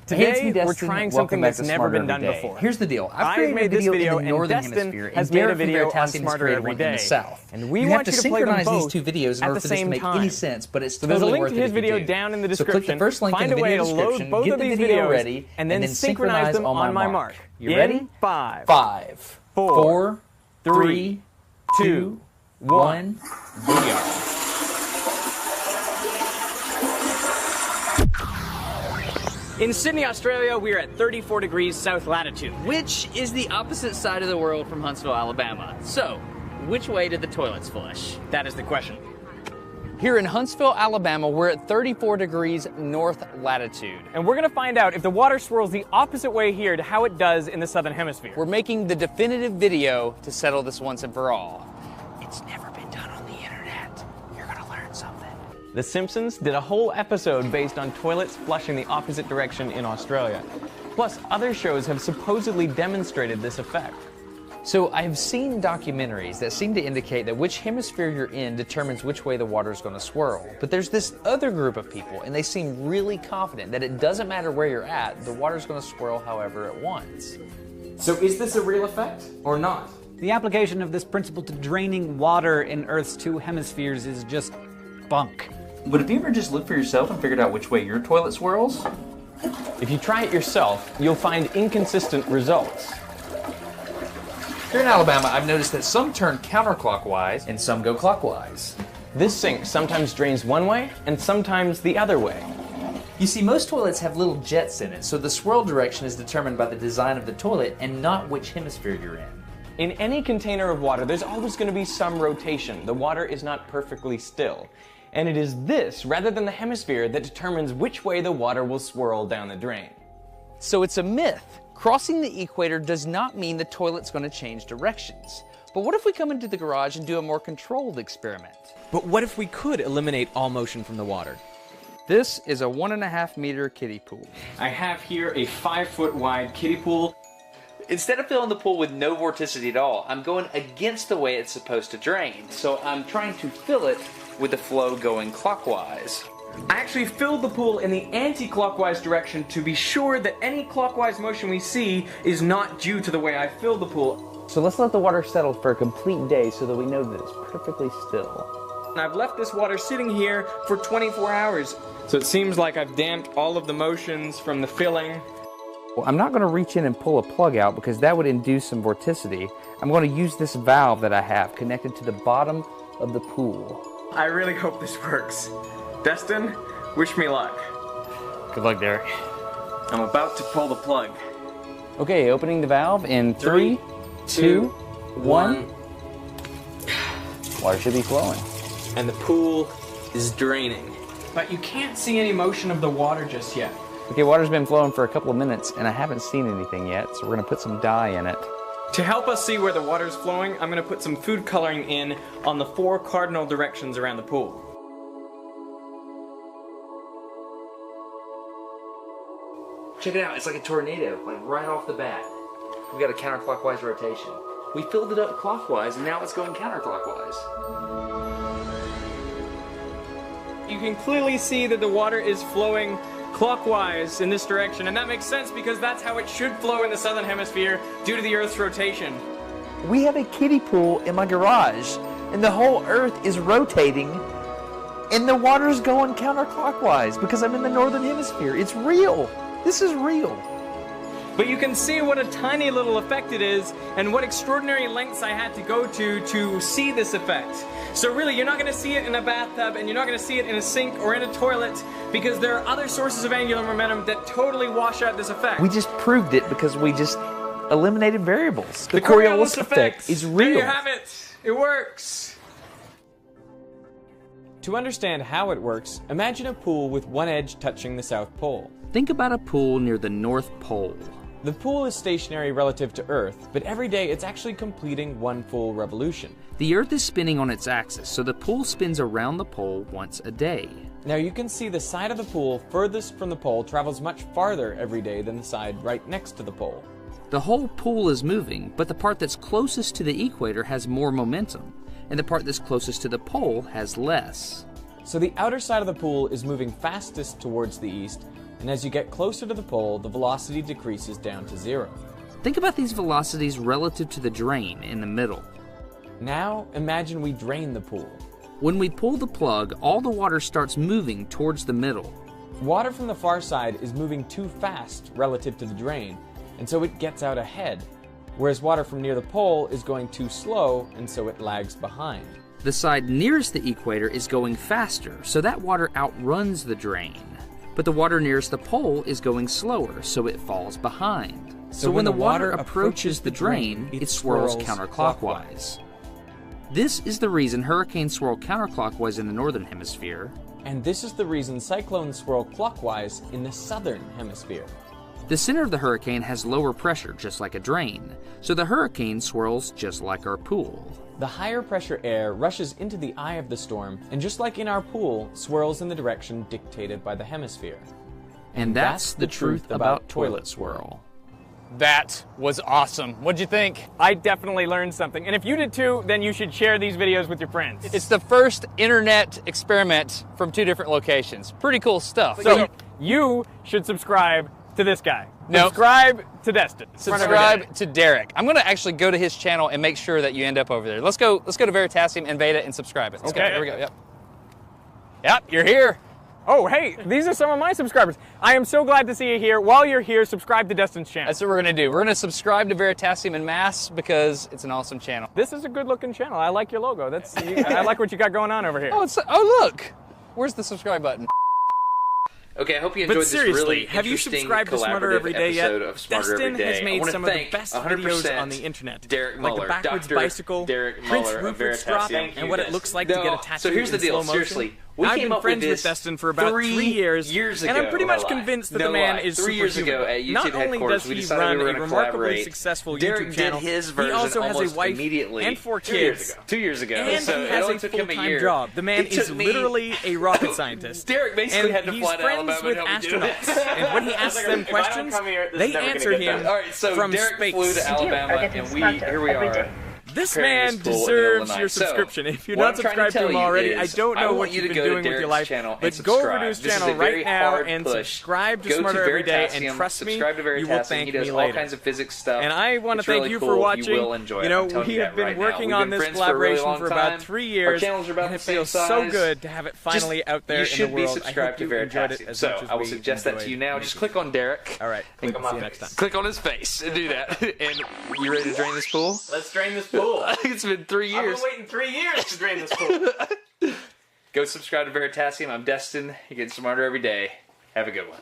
Today, we're Destin. trying Welcome something back that's to never Smarter been done Everyday. before. Here's the deal. I've created made this video, in the northern and Destin hemisphere, has and made a Derek from video on Veritasium has Smarter created one in Everyday. the south. And we you want have you to to play them synchronize these both two videos in at order the for this to same make time. any sense, but it's So there's a totally link worth to it his if you video do. down in the So description. click the first link Find in a the way video to description, load both get of the these video videos, ready, and then synchronize them on my mark. You ready? 5, 5, 4, 3, 2, 1, video. In Sydney, Australia, we are at 34 degrees south latitude. Which is the opposite side of the world from Huntsville, Alabama. So, which way did the toilets flush? That is the question. Here in Huntsville, Alabama, we're at 34 degrees north latitude. And we're gonna find out if the water swirls the opposite way here to how it does in the southern hemisphere. We're making the definitive video to settle this once and for all. It's never been done on the internet. You're gonna learn something. The Simpsons did a whole episode based on toilets flushing the opposite direction in Australia. Plus, other shows have supposedly demonstrated this effect. So I've seen documentaries that seem to indicate that which hemisphere you're in determines which way the water is going to swirl. But there's this other group of people, and they seem really confident that it doesn't matter where you're at, the water's going to swirl however it wants. So is this a real effect or not? The application of this principle to draining water in Earth's two hemispheres is just bunk. But have you ever just looked for yourself and figured out which way your toilet swirls? If you try it yourself, you'll find inconsistent results. Here in Alabama, I've noticed that some turn counterclockwise and some go clockwise. This sink sometimes drains one way and sometimes the other way. You see, most toilets have little jets in it, so the swirl direction is determined by the design of the toilet and not which hemisphere you're in. In any container of water, there's always going to be some rotation. The water is not perfectly still. And it is this, rather than the hemisphere, that determines which way the water will swirl down the drain. So it's a myth. Crossing the equator does not mean the toilet's going to change directions. But what if we come into the garage and do a more controlled experiment? But what if we could eliminate all motion from the water? This is a 1.5 meter kiddie pool. I have here a 5-foot wide kiddie pool. Instead of filling the pool with no vorticity at all, I'm going against the way it's supposed to drain. So I'm trying to fill it with the flow going clockwise. I actually filled the pool in the anti-clockwise direction to be sure that any clockwise motion we see is not due to the way I filled the pool. So let's let the water settle for a complete day so that we know that it's perfectly still. And I've left this water sitting here for 24 hours. So it seems like I've damped all of the motions from the filling. Well, I'm not going to reach in and pull a plug out because that would induce some vorticity. I'm going to use this valve that I have connected to the bottom of the pool. I really hope this works. Destin, wish me luck. Good luck, Derek. I'm about to pull the plug. Okay, opening the valve in 3, 2, 1. Water should be flowing. And the pool is draining. But you can't see any motion of the water just yet. Okay, water's been flowing for a couple of minutes and I haven't seen anything yet, so we're going to put some dye in it. To help us see where the water's flowing, I'm going to put some food coloring in on the 4 cardinal directions around the pool. Check it out, it's like a tornado, like right off the bat. We got a counterclockwise rotation. We filled it up clockwise and now it's going counterclockwise. You can clearly see that the water is flowing clockwise in this direction, and that makes sense because that's how it should flow in the southern hemisphere due to the Earth's rotation. We have a kiddie pool in my garage and the whole Earth is rotating and the water's going counterclockwise because I'm in the northern hemisphere. It's real. This is real. But you can see what a tiny little effect it is and what extraordinary lengths I had to go to see this effect. So really, you're not going to see it in a bathtub and you're not going to see it in a sink or in a toilet because there are other sources of angular momentum that totally wash out this effect. We just proved it because we just eliminated variables. The Coriolis effect is real. There you have it. It works. To understand how it works, imagine a pool with one edge touching the South Pole. Think about a pool near the North Pole. The pool is stationary relative to Earth, but every day it's actually completing one full revolution. The Earth is spinning on its axis, so the pool spins around the pole once a day. Now you can see the side of the pool furthest from the pole travels much farther every day than the side right next to the pole. The whole pool is moving, but the part that's closest to the equator has more momentum, and the part that's closest to the pole has less. So the outer side of the pool is moving fastest towards the east, And as you get closer to the pole, the velocity decreases down to 0. Think about these velocities relative to the drain in the middle. Now, imagine we drain the pool. When we pull the plug, all the water starts moving towards the middle. Water from the far side is moving too fast relative to the drain, and so it gets out ahead, whereas water from near the pole is going too slow, and so it lags behind. The side nearest the equator is going faster, so that water outruns the drain. But the water nearest the pole is going slower, so it falls behind. So when the water approaches the drain, it swirls counterclockwise. This is the reason hurricanes swirl counterclockwise in the northern hemisphere. And this is the reason cyclones swirl clockwise in the southern hemisphere. The center of the hurricane has lower pressure, just like a drain, so the hurricane swirls just like our pool. The higher pressure air rushes into the eye of the storm, and just like in our pool, swirls in the direction dictated by the hemisphere. And that's the truth about Toilet-Swirl. That was awesome. What'd you think? I definitely learned something, and if you did too, then you should share these videos with your friends. It's the first internet experiment from 2 different locations. Pretty cool stuff. So you should subscribe to this guy. Nope. Subscribe to Destin. Subscribe to Derek. I'm gonna actually go to his channel and make sure that you end up over there. Let's go to Veritasium and Beta and subscribe it. Let's go. Here we go. Yep. Yep, you're here. Oh, hey, these are some of my subscribers. I am so glad to see you here. While you're here, subscribe to Destin's channel. That's what we're gonna do. We're gonna subscribe to Veritasium en masse because it's an awesome channel. This is a good-looking channel. I like your logo. I like what you got going on over here. Oh, look. Where's the subscribe button? Okay, I hope you enjoyed But this seriously, really have you interesting subscribed to Smarter Everyday yet? episode of Smarter Destin Everyday. has made some of the best 100% videos on the internet. Derek like Muller, the backwards Dr. bicycle, Derek Prince Muller of Rupert's drop, Veritasium. and what it looks like to get a tattoo So here's the in deal, slow motion. seriously. We I've came been up friends with with this Destin for about 3 years, years ago. and I'm pretty much No lie. convinced that No the man lie. is 3 years superhuman. ago at YouTube Not only headquarters, does we he decided run we were a gonna remarkably collaborate. successful Derek YouTube did channel, his he version also has a almost wife immediately and 4 2 years kids. ago. 2 years ago. And So he it has only a took him a full-time year. job. The man It took is me- literally a rocket scientist. Derek basically and had to he's fly to friends Alabama with to help me do astronauts. this. And when he asks them questions, they answer him All right, so from Derek space. flew to Alabama, and here we are. This preparing man this pool in the middle deserves of the your night. So, subscription. If you're what not I'm trying to subscribed to tell him you already, is, I don't know I want what you you've to been go to doing with your Derek's life, channel and but go over to his subscribe. This is channel a very right now hard and push. subscribe to Go Smarter Everyday, and Veritasium, trust me, subscribe to you will Veritasium. thank He does me all later. kinds of physics stuff. And I want to It's thank really you cool. for watching. You will enjoy it. You know, I'm telling we you have that been right working now. on We've this been friends for a really collaboration long for about time. 3 years, Our channels are about and the it same feels so size. good to have it finally out there You in the should be world. I subscribed hope to you enjoyed it Veritasium. as So much as I will we suggest that to enjoyed you now. making Just it. click on Derek. All right, And we'll see you next time. click on his face and do that. And you ready to drain this pool? Let's drain this pool. It's been 3 I've years. been waiting 3 years to drain this pool. Go subscribe to Veritasium. I'm Destin. You're getting smarter every day. Have a good one.